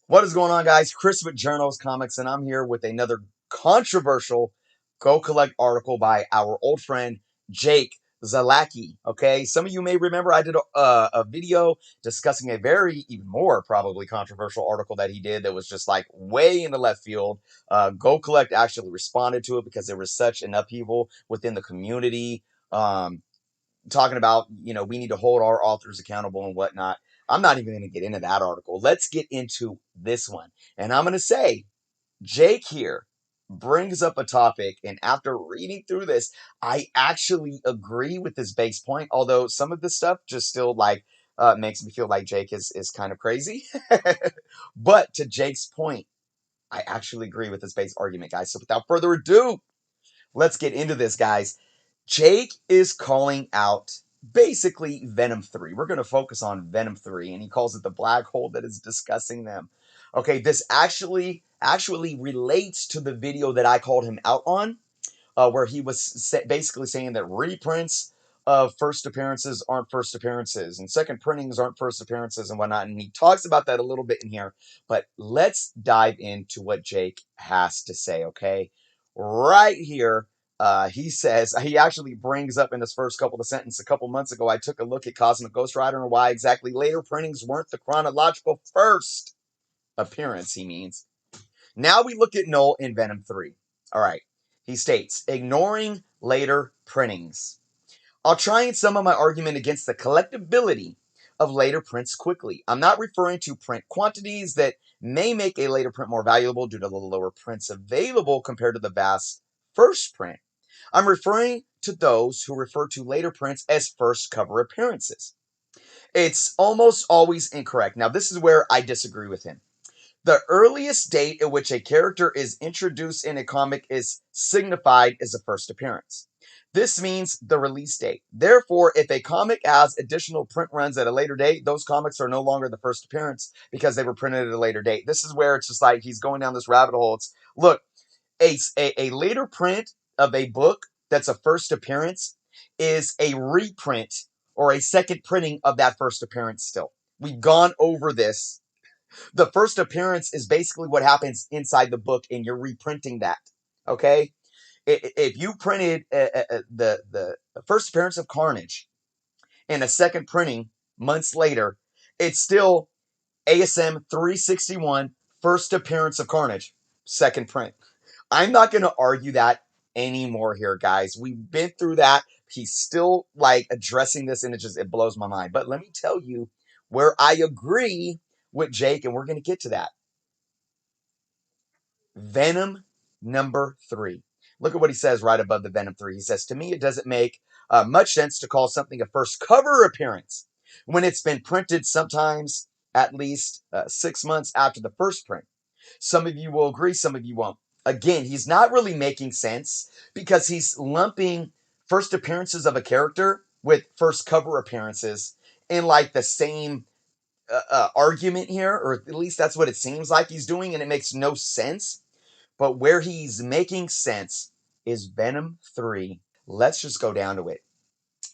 What is going on, guys? Chris with Journals Comics, and I'm here with another controversial Go Collect article by our old friend Jake Zalaki. Okay, some of you may remember I did a video discussing a very, even more probably controversial article that he did that was just like way in the left field. Go Collect actually responded to it because there was such an upheaval within the community. Talking about, we need to hold our authors accountable and whatnot. I'm not even going to get into that article. Let's get into this one. And I'm going to say, Jake here brings up a topic, and after reading through this, I actually agree with his base point, although some of this stuff just still makes me feel like Jake is kind of crazy. But to Jake's point, I actually agree with his base argument, guys. So without further ado, let's get into this, guys. Jake is calling out basically Venom 3. We're going to focus on Venom 3, and he calls it the black hole that is discussing them. Okay, this actually relates to the video that I called him out on, where he was basically saying that reprints of first appearances aren't first appearances, and second printings aren't first appearances, and whatnot. And he talks about that a little bit in here. But let's dive into what Jake has to say, okay? Right here, he says, he actually brings up in his first couple of sentences, a couple months ago, I took a look at Cosmic Ghost Rider and why exactly later printings weren't the chronological first appearance, he means. Now we look at Knull in Venom 3. All right. He states, ignoring later printings. I'll try and sum up my argument against the collectability of later prints quickly. I'm not referring to print quantities that may make a later print more valuable due to the lower prints available compared to the vast first print. I'm referring to those who refer to later prints as first cover appearances. It's almost always incorrect. Now, this is where I disagree with him. The earliest date at which a character is introduced in a comic is signified as a first appearance. This means the release date. Therefore, if a comic has additional print runs at a later date, those comics are no longer the first appearance because they were printed at a later date. This is where it's just like he's going down this rabbit hole. It's, look, a later print of a book that's a first appearance is a reprint or a second printing of that first appearance still. We've gone over this. The first appearance is basically what happens inside the book, and you're reprinting that. Okay, if you printed the first appearance of Carnage and a second printing months later, it's still ASM 361 first appearance of Carnage, second print. I'm not going to argue that anymore here, guys. We've been through that. He's still like addressing this, and it blows my mind. But let me tell you where I agree with Jake, and we're going to get to that. Venom number 3. Look at what he says right above the Venom 3. He says, to me, it doesn't make much sense to call something a first cover appearance when it's been printed sometimes at least 6 months after the first print. Some of you will agree, some of you won't. Again, he's not really making sense because he's lumping first appearances of a character with first cover appearances in like the same argument here, or at least that's what it seems like he's doing, and it makes no sense. But where he's making sense is Venom 3. Let's just go down to it.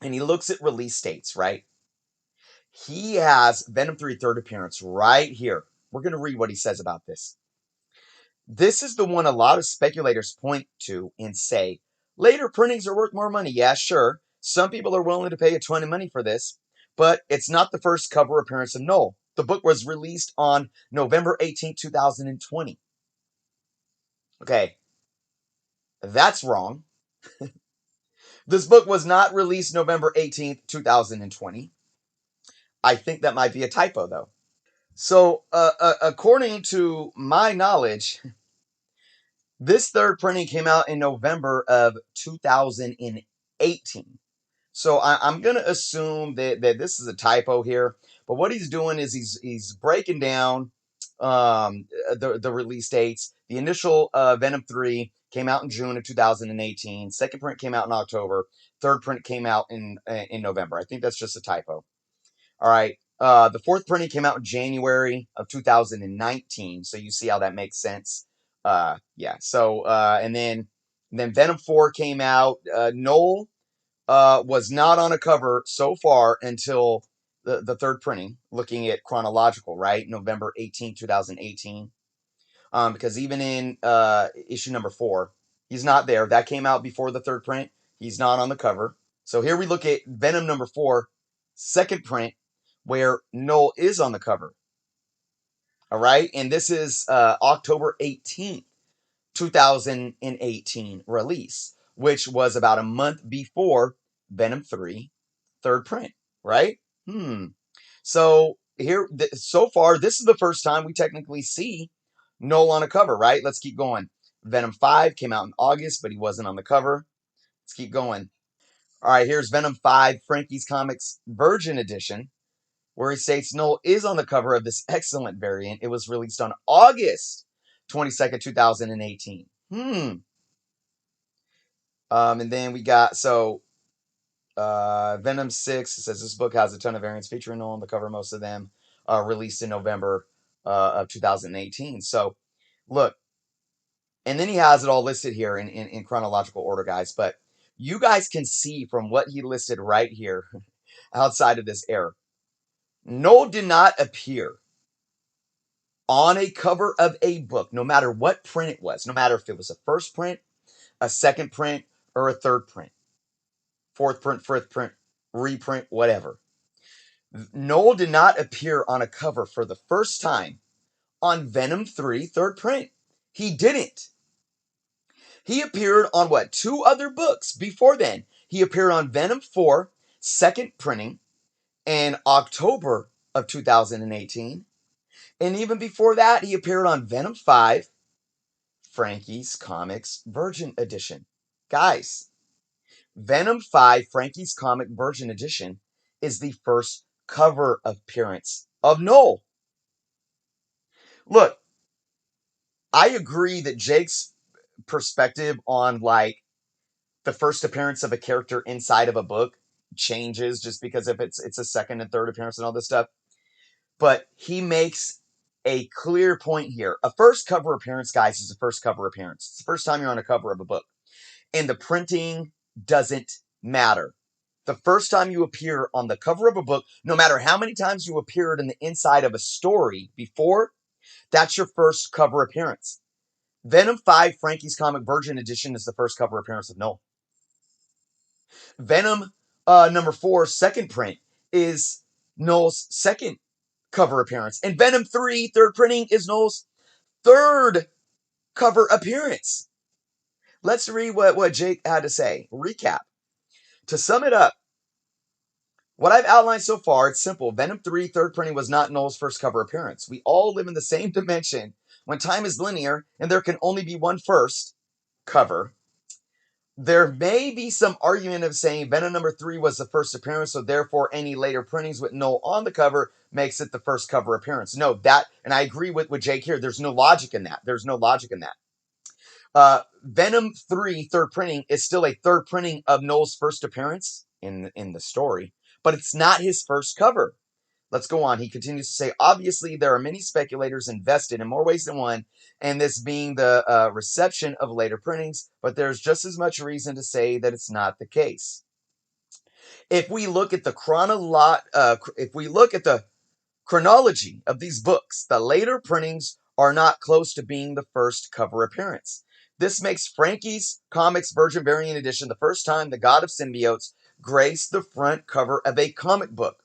And he looks at release dates, right? He has Venom 3 third appearance right here. We're going to read what he says about this. This is the one a lot of speculators point to and say, later printings are worth more money. Yeah, sure. Some people are willing to pay a ton of money for this, but it's not the first cover appearance of Knull. The book was released on November 18, 2020. Okay, that's wrong. This book was not released November 18th, 2020. I think that might be a typo, though. So, according to my knowledge, this third printing came out in November of 2018. So I'm gonna assume that this is a typo here. But what he's doing is he's breaking down the release dates. The initial Venom 3 came out in June of 2018. Second print came out in October. Third print came out in November. I think that's just a typo. All right. The fourth printing came out in January of 2019. So you see how that makes sense. Yeah. So and then Venom 4 came out. Knull was not on a cover so far until the third printing, looking at chronological, right? November 18, 2018. Because even in issue number 4, he's not there. That came out before the third print. He's not on the cover. So here we look at Venom number 4, second print, where Knull is on the cover. All right. And this is October 18th, 2018 release, which was about a month before Venom 3, third print, right? So here, so far, this is the first time we technically see Knull on a cover, right? Let's keep going. Venom 5 came out in August, but he wasn't on the cover. Let's keep going. All right, here's Venom 5, Frankie's Comics Virgin Edition, where he states Knull is on the cover of this excellent variant. It was released on August 22nd, 2018. And then we got, Venom 6, it says this book has a ton of variants featuring Knull on the cover, most of them released in November of 2018. So, look, and then he has it all listed here in chronological order, guys. But you guys can see from what he listed right here, outside of this error, Knull did not appear on a cover of a book, no matter what print it was, no matter if it was a first print, a second print, or a third print, fourth print, fifth print, reprint, whatever. Knull did not appear on a cover for the first time on Venom 3 third print. He didn't. He appeared on what? 2 other books before then. He appeared on Venom 4 second printing in October of 2018. And even before that, he appeared on Venom 5 Frankie's Comics Virgin Edition. Guys, Venom 5 Frankie's Comic Virgin Edition is the first cover appearance of Knull. Look, I agree that Jake's perspective on like the first appearance of a character inside of a book changes just because if it's a second and third appearance and all this stuff. But he makes a clear point here. A first cover appearance, guys, is a first cover appearance. It's the first time you're on a cover of a book. And the printing doesn't matter. The first time you appear on the cover of a book, no matter how many times you appeared in the inside of a story before, that's your first cover appearance. Venom 5 Frankie's Comic Virgin Edition is the first cover appearance of Knull. Venom number 4 second print is Knull's second cover appearance. And Venom 3 third printing is Knull's third cover appearance. Let's read what Jake had to say. Recap. To sum it up, what I've outlined so far, it's simple. Venom 3 third printing was not Knull's first cover appearance. We all live in the same dimension when time is linear and there can only be one first cover. There may be some argument of saying Venom number 3 was the first appearance, so therefore any later printings with Knull on the cover makes it the first cover appearance. No, that, and I agree with Jake here, there's no logic in that. There's no logic in that. Venom 3 third printing is still a third printing of Knull's first appearance in the story, but it's not his first cover. Let's go on. He continues to say, obviously, there are many speculators invested in more ways than one, and this being the reception of later printings, but there's just as much reason to say that it's not the case. If we look at the chronology of these books, the later printings are not close to being the first cover appearance. This makes Frankie's Comics Virgin Variant Edition the first time the God of Symbiotes graced the front cover of a comic book.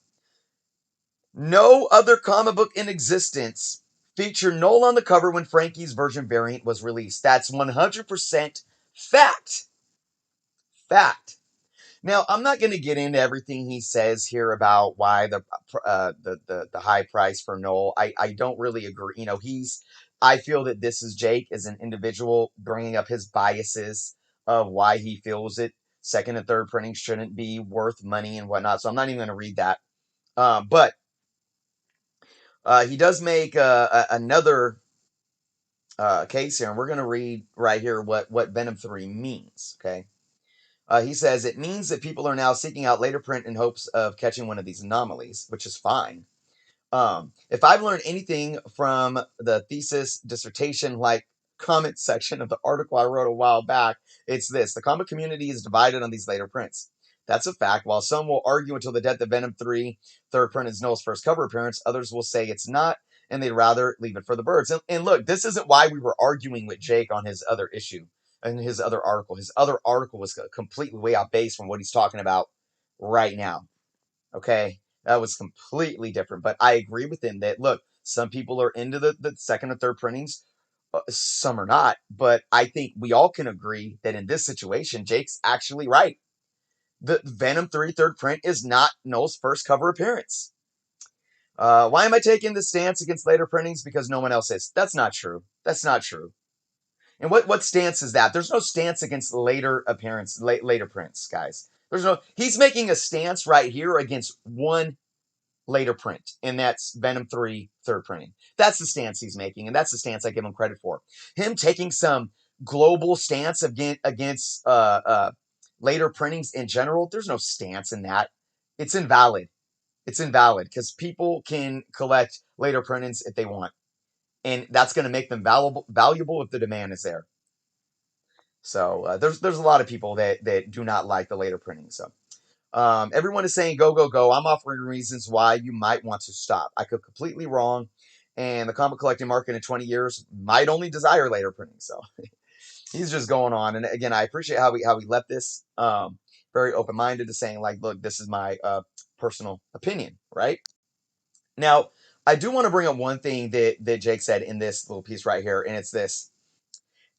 No other comic book in existence featured Knull on the cover when Frankie's Virgin Variant was released. That's 100% fact. Fact. Now, I'm not going to get into everything he says here about why the high price for Knull. I don't really agree. You know, I feel that this is Jake as an individual bringing up his biases of why he feels it. Second and third printing shouldn't be worth money and whatnot. So I'm not even going to read that. But he does make another case here, and we're going to read right here what Venom 3 means, okay? He says, it means that people are now seeking out later print in hopes of catching one of these anomalies, which is fine. If I've learned anything from the thesis, dissertation, like comment section of the article I wrote a while back, it's this. The comic community is divided on these later prints. That's a fact. While some will argue until the death of Venom 3 third print is Knull's first cover appearance, others will say it's not, and they'd rather leave it for the birds. And look, this isn't why we were arguing with Jake on his other issue and his other article. His other article was completely way out base from what he's talking about right now. Okay? That was completely different. But I agree with him that, look, some people are into the second or third printings, some are not. But I think we all can agree that in this situation, Jake's actually right. The Venom 3 third print is not Knull's first cover appearance. Why am I taking this stance against later printings? Because no one else is. That's not true. That's not true. And what stance is that? There's no stance against later appearance, later prints, guys. There's no. He's making a stance right here against one later print, and that's Venom 3 third printing. That's the stance he's making, and that's the stance I give him credit for. Him taking some global stance against later printings in general, there's no stance in that. It's invalid. It's invalid because people can collect later printings if they want, and that's going to make them valuable if the demand is there. So there's a lot of people that do not like the later printing. So everyone is saying go, go, go. I'm offering reasons why you might want to stop. I could completely wrong, and the comic collecting market in 20 years might only desire later printing. So he's just going on. And again, I appreciate how we left this very open minded to saying like, look, this is my personal opinion, right? Now, I do want to bring up one thing that Jake said in this little piece right here, and it's this.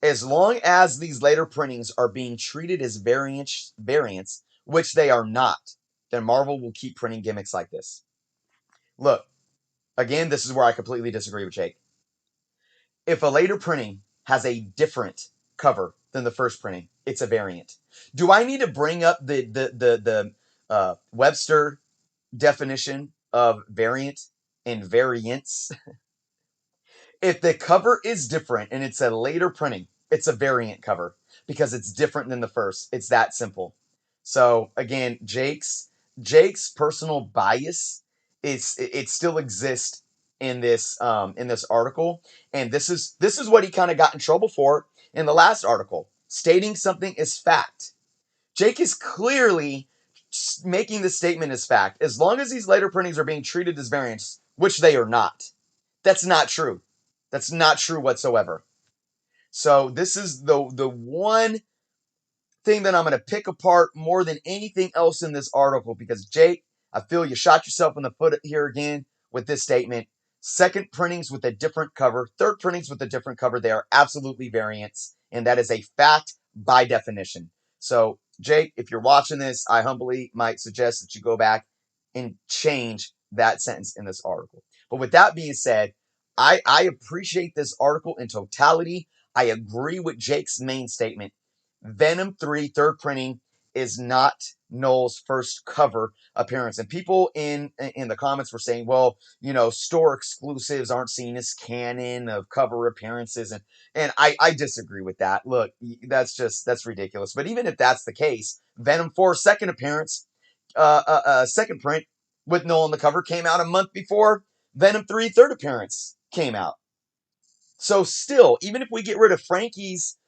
As long as these later printings are being treated as variants, which they are not, then Marvel will keep printing gimmicks like this. Look, again, this is where I completely disagree with Jake. If a later printing has a different cover than the first printing, it's a variant. Do I need to bring up the Webster definition of variant and variants? If the cover is different and it's a later printing, it's a variant cover because it's different than the first. It's that simple. So again, Jake's personal bias is it still exists in this article, and this is what he kind of got in trouble for in the last article, stating something as fact. Jake is clearly making the statement as fact. As long as these later printings are being treated as variants, which they are not, that's not true. That's not true whatsoever. So this is the one thing that I'm going to pick apart more than anything else in this article because, Jake, I feel you shot yourself in the foot here again with this statement. Second printings with a different cover, third printings with a different cover, they are absolutely variants, and that is a fact by definition. So, Jake, if you're watching this, I humbly might suggest that you go back and change that sentence in this article. But with that being said, I appreciate this article in totality. I agree with Jake's main statement. Venom 3 third printing is not Knull's first cover appearance. And people in the comments were saying, well, you know, store exclusives aren't seen as canon of cover appearances. And I disagree with that. Look, that's ridiculous. But even if that's the case, Venom 4 second appearance, second print with Knull on the cover came out a month before Venom 3 third appearance came out. So still, even if we get rid of Frankie's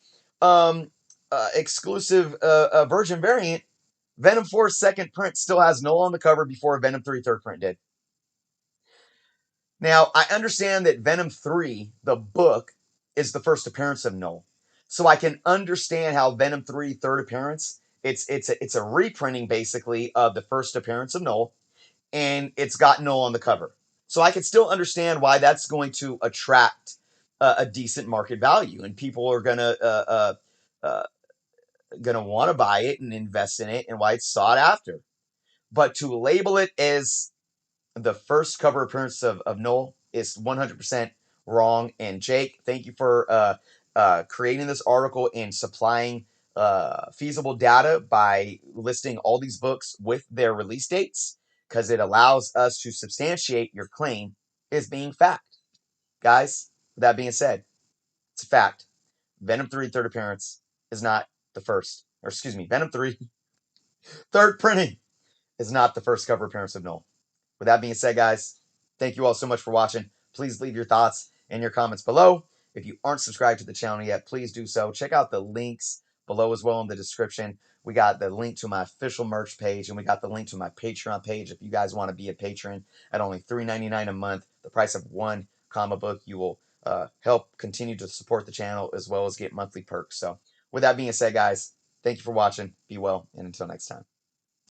exclusive version variant, Venom 4's second print still has Knull on the cover before Venom 3 third print did. Now, I understand that Venom 3, the book, is the first appearance of Knull. So I can understand how Venom 3 third appearance, it's a reprinting basically of the first appearance of Knull, and it's got Knull on the cover. So I can still understand why that's going to attract a decent market value, and people are gonna want to buy it and invest in it, and why it's sought after. But to label it as the first cover appearance of Knull is 100% wrong. And Jake, thank you for creating this article and supplying feasible data by listing all these books with their release dates, because it allows us to substantiate your claim as being fact. Guys, with that being said, it's a fact. Venom 3 third appearance is not the first, or excuse me, Venom 3 third printing is not the first cover appearance of Knull. With that being said, guys, thank you all so much for watching. Please leave your thoughts and your comments below. If you aren't subscribed to the channel yet, please do so. Check out the links below as well in the description. We got the link to my official merch page, and we got the link to my Patreon page. If you guys want to be a patron at only $3.99 a month, the price of one comic book, you will help continue to support the channel as well as get monthly perks. So with that being said, guys, thank you for watching. Be well, and until next time.